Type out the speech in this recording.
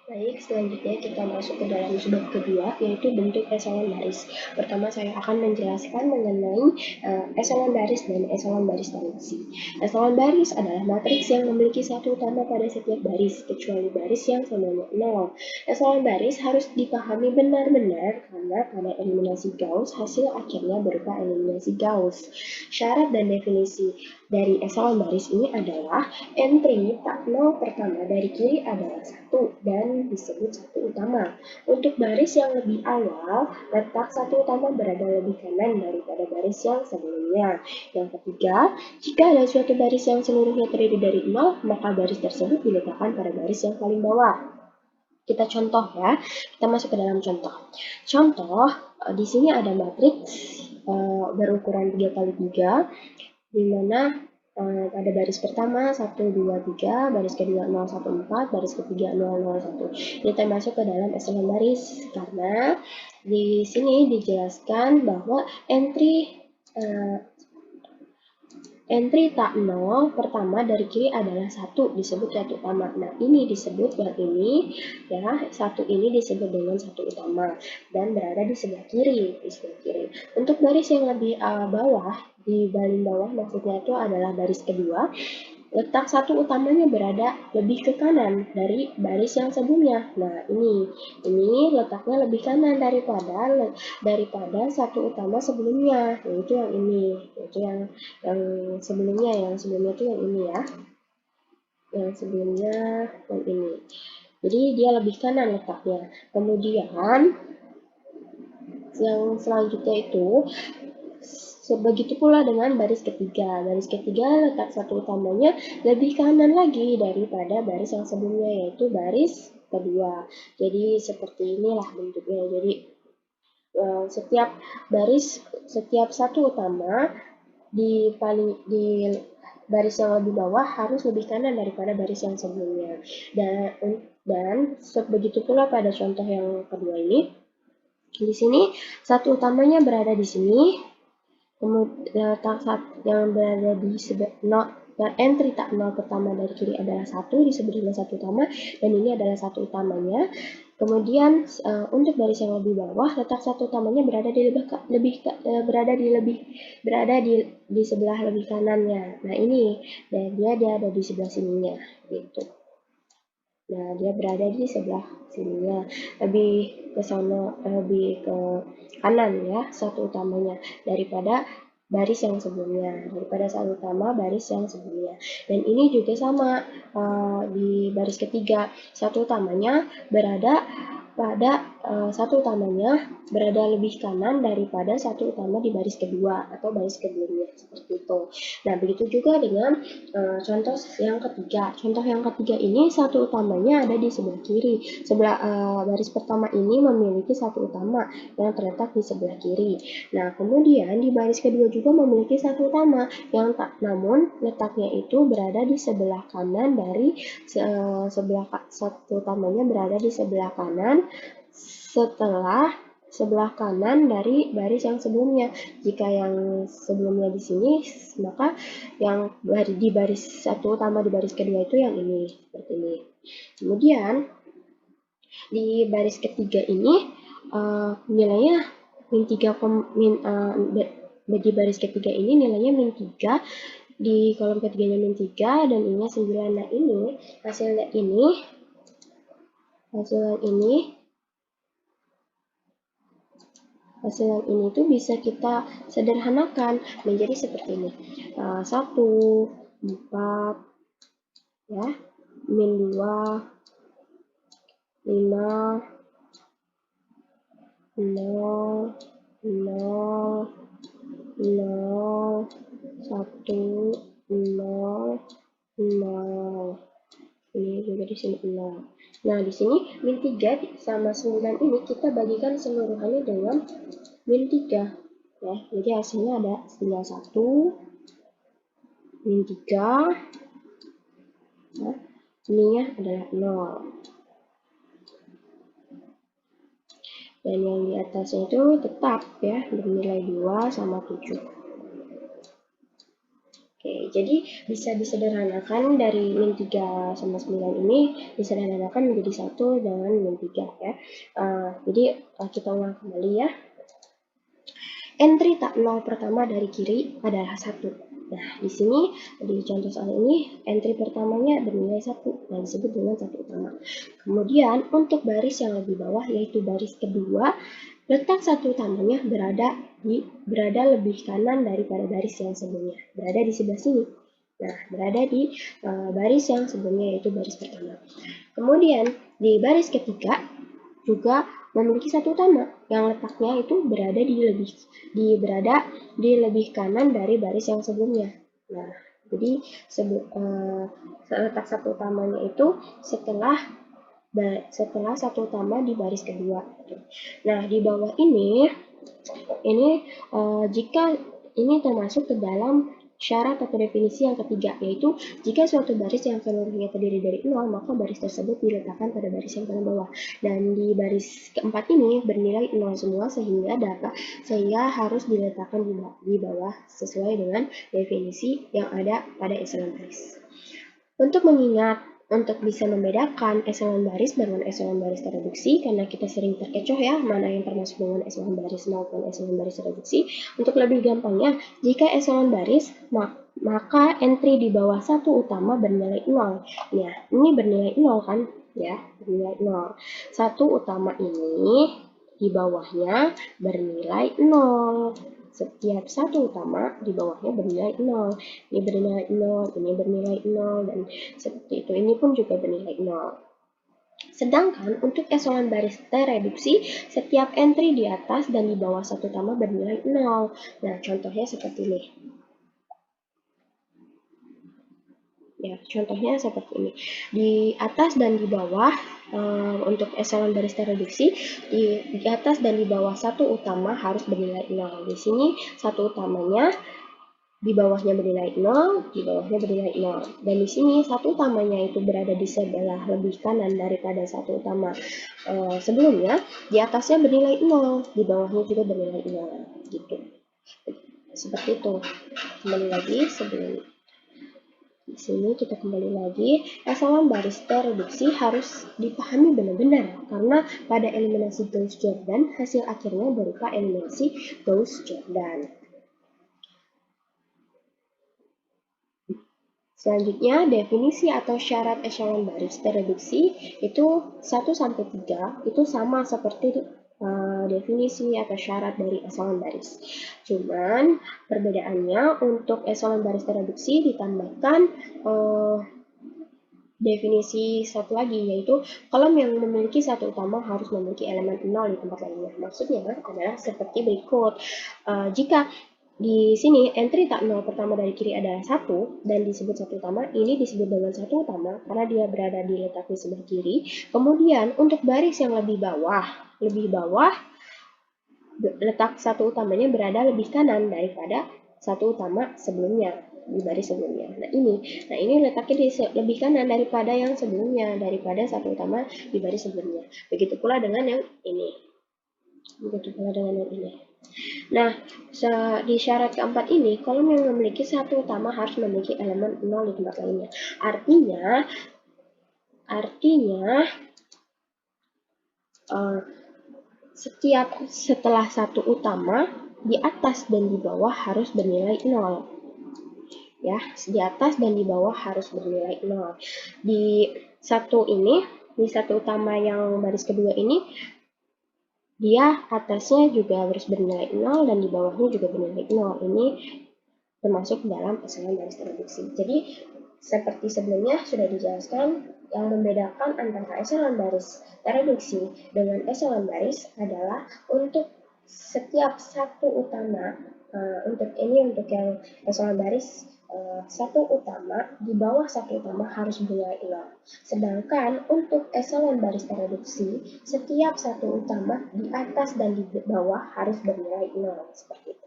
Baik, selanjutnya kita masuk ke dalam bab kedua, yaitu bentuk eselon baris. Pertama, saya akan menjelaskan mengenai eselon baris dan eselon baris transaksi. Eselon baris adalah matriks yang memiliki satu utama pada setiap baris, kecuali baris yang semuanya 0. Eselon baris harus dipahami benar-benar karena pada eliminasi Gauss, hasil akhirnya berupa eliminasi Gauss. Syarat dan definisi dari eselon baris ini adalah entry tak 0 pertama dari kiri adalah 1 dan disebut satu utama. Untuk baris yang lebih awal, letak satu utama berada lebih kanan daripada baris yang sebelumnya. Yang ketiga, jika ada suatu baris yang seluruhnya terdiri dari 0, maka baris tersebut diletakkan pada baris yang paling bawah. Kita contoh ya, kita masuk ke dalam contoh. Contoh, di sini ada matriks berukuran 3x3, di mana pada baris pertama 1, 2, 3, baris kedua 0, 1, 4, baris ketiga 0, 0, 1. Ini termasuk ke dalam eselon baris karena di sini dijelaskan bahwa entry tak 0 pertama dari kiri adalah 1, disebut satu utama. Nah, ini disebut yang ini ya, 1 ini disebut dengan satu utama dan berada di sebelah kiri, Untuk baris yang lebih bawah, di paling bawah maksudnya itu adalah baris kedua, letak satu utamanya berada lebih ke kanan dari baris yang sebelumnya. Nah, ini letaknya lebih kanan daripada satu utama sebelumnya, yaitu yang ini, yaitu yang sebelumnya itu yang ini ya. Yang sebelumnya yang ini. Jadi dia lebih kanan letaknya. Kemudian yang selanjutnya itu begitu pula dengan baris ketiga. Baris ketiga letak satu utamanya lebih kanan lagi daripada baris yang sebelumnya, yaitu baris kedua. Jadi seperti inilah bentuknya. Jadi setiap satu utama di baris yang lebih bawah harus lebih kanan daripada baris yang sebelumnya. Dan begitu pula pada contoh yang kedua ini. Di sini satu utamanya berada di sini, kemudian letak yang berada di sebelah dan entry tak 0 pertama dari kiri adalah 1, disebut dengan satu utama, dan ini adalah satu utamanya. Kemudian untuk baris yang lebih bawah, letak satu utamanya berada di sebelah lebih kanannya. Nah, ini dan dia ada di sebelah sininya gitu. Nah, dia berada di sebelah sininya, lebih ke kanan ya, satu utamanya daripada baris yang sebelumnya, daripada satu utama baris yang sebelumnya. Dan ini juga sama di baris ketiga, satu utamanya berada lebih kanan daripada satu utama di baris kedua atau baris sebelumnya, seperti itu. Nah, begitu juga dengan contoh yang ketiga. Contoh yang ketiga ini satu utamanya ada di sebelah kiri. Baris pertama ini memiliki satu utama yang terletak di sebelah kiri. Nah, kemudian di baris kedua juga memiliki satu utama namun letaknya itu berada di sebelah kanan dari satu utamanya berada di sebelah kanan sebelah kanan dari baris yang sebelumnya. Jika yang sebelumnya di sini, maka yang di baris satu utama di baris kedua itu yang ini, seperti ini. Kemudian di baris ketiga ini nilainya di baris ketiga ini nilainya -3, di kolom ketiganya -3 dan ini 9. Nah, ini hasil yang ini tuh bisa kita sederhanakan menjadi seperti ini. 1, 4, ya, -2, 5, 0, 0, 0, 1, 0, 0. Ini juga di sini 0. Nah, di sini -3 sama 9 ini kita bagikan seluruhannya dengan -3. Ya, jadi hasilnya ada tinggal 1, -3. Nah, ininya adalah 0. Dan yang di atasnya itu tetap ya, bernilai 2 sama 7. Oke, Jadi bisa disederhanakan dari min 3 sama 9 ini disederhanakan menjadi 1 dengan min 3 ya. Jadi kita ulang kembali ya. Entry tak nol pertama dari kiri adalah 1. Nah, di sini di contoh soal ini entry pertamanya bernilai 1 dan disebut dengan satu utama. Kemudian untuk baris yang lebih bawah yaitu baris kedua, letak satu utamanya berada lebih kanan daripada baris yang sebelumnya. Berada di sebelah sini. Nah, berada di baris yang sebelumnya yaitu baris pertama. Kemudian di baris ketiga juga memiliki satu utama yang letaknya itu berada di lebih kanan dari baris yang sebelumnya. Nah, jadi letak satu utamanya itu setelah satu utama di baris kedua. Nah, di bawah ini jika ini termasuk ke dalam syarat atau definisi yang ketiga, yaitu jika suatu baris yang seluruhnya terdiri dari 0, maka baris tersebut diletakkan pada baris yang paling bawah. Dan di baris keempat ini bernilai 0 semua sehingga harus diletakkan di bawah sesuai dengan definisi yang ada pada eselon baris. Untuk bisa membedakan eselon baris dengan eselon baris tereduksi, karena kita sering terkecoh ya, mana yang termasuk dengan eselon baris maupun eselon baris tereduksi. Untuk lebih gampangnya, jika eselon baris, maka entry di bawah satu utama bernilai 0. Ya, ini bernilai 0 kan? Ya, bernilai 0. Satu utama ini di bawahnya bernilai 0. Setiap satu utama di bawahnya bernilai 0. Ini bernilai 0, ini bernilai 0, dan seperti itu. Ini pun juga bernilai 0. Sedangkan untuk eselon baris tereduksi, setiap entry di atas dan di bawah satu utama bernilai 0. Nah, contohnya seperti ini. Ya, contohnya seperti ini. Di atas dan di bawah untuk eselon baris tereduksi, di atas dan di bawah satu utama harus bernilai 0. Di sini satu utamanya di bawahnya bernilai 0, di bawahnya bernilai 0. Dan di sini satu utamanya itu berada di sebelah lebih kanan daripada satu utama sebelumnya, di atasnya bernilai 0, di bawahnya juga bernilai 0. Gitu. Seperti itu. Kembali lagi sebelum di sini kita kembali lagi, eselon baris tereduksi harus dipahami benar-benar karena pada eliminasi Gauss-Jordan hasil akhirnya berupa eliminasi Gauss-Jordan. Selanjutnya, definisi atau syarat eselon baris tereduksi itu 1-3 itu sama seperti definisi atau syarat dari eselon baris. Cuman perbedaannya untuk eselon baris tereduksi ditambahkan definisi satu lagi, yaitu kolom yang memiliki satu utama harus memiliki elemen 0 di tempat lainnya. Maksudnya adalah seperti berikut. Jika di sini entry tak 0 pertama dari kiri adalah 1 dan disebut satu utama, ini disebut dengan satu utama karena dia berada di letak di sebelah kiri. Kemudian untuk baris yang lebih bawah letak satu utamanya berada lebih kanan daripada satu utama sebelumnya di baris sebelumnya. Nah ini letaknya di lebih kanan daripada yang sebelumnya, daripada satu utama di baris sebelumnya. Begitu pula dengan yang ini. Nah, di syarat keempat ini, kolom yang memiliki satu utama harus memiliki elemen 0 di tempat lainnya. Artinya setelah satu utama, di atas dan di bawah harus bernilai 0. Ya, di atas dan di bawah harus bernilai 0. Di satu utama yang baris kedua ini, dia atasnya juga harus bernilai 0 dan di bawahnya juga bernilai 0. Ini termasuk dalam eselon baris tereduksi. Jadi seperti sebelumnya sudah dijelaskan, yang membedakan antara eselon baris tereduksi dengan eselon baris adalah untuk setiap satu utama, untuk yang eselon baris satu utama di bawah satu utama harus bernilai 0. Sedangkan untuk eselon baris tereduksi, setiap satu utama di atas dan di bawah harus bernilai 0. Seperti itu.